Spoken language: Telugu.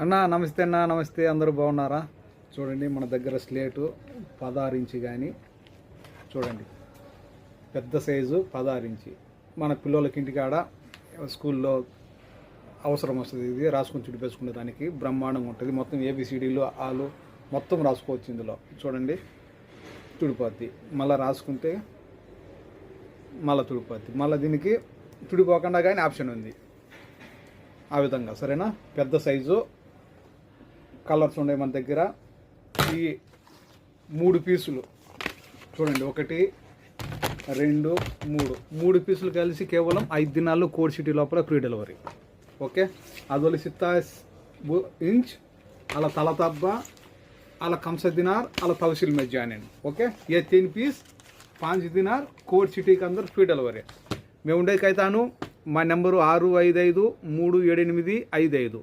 అన్నా నమస్తే అన్న, నమస్తే. అందరూ బాగున్నారా? చూడండి, మన దగ్గర స్లేటు 16 ఇంచి కానీ చూడండి, పెద్ద సైజు 16 ఇంచి మన పిల్లలకి ఇంటికాడ స్కూల్లో అవసరం వస్తుంది. ఇది రాసుకొని చుడిపేసుకునే దానికి బ్రహ్మాండంగా ఉంటుంది. మొత్తం ఏబిసిడీలు ఆలు మొత్తం రాసుకోవచ్చు ఇందులో. చూడండి, తుడిపోద్ది. మళ్ళీ రాసుకుంటే మళ్ళీ తుడిపోద్ది. మళ్ళీ దీనికి తుడిపోకుండా కానీ ఆప్షన్ ఉంది. ఆ విధంగా సరేనా. పెద్ద సైజు కలర్స్ ఉన్నాయి మన దగ్గర. ఈ 3 పీసులు చూడండి, 1 2 3 పీసులు కలిసి కేవలం 5 దినాల్లో కోడ్ సిటీ లోపల ఫ్రీ డెలివరీ. ఓకే, అదోలి 27 इंच అలా తల తబ్బా అలా కమ్స దినార్ అలా తహసీల్ में जाने. ఓకే, ये 3 पीस 5 दिनार కోడ్ సిటీ के अंदर ఫ్రీ డెలివరీ. మేము ఉండేకైతాను. మా నెంబరు 6553785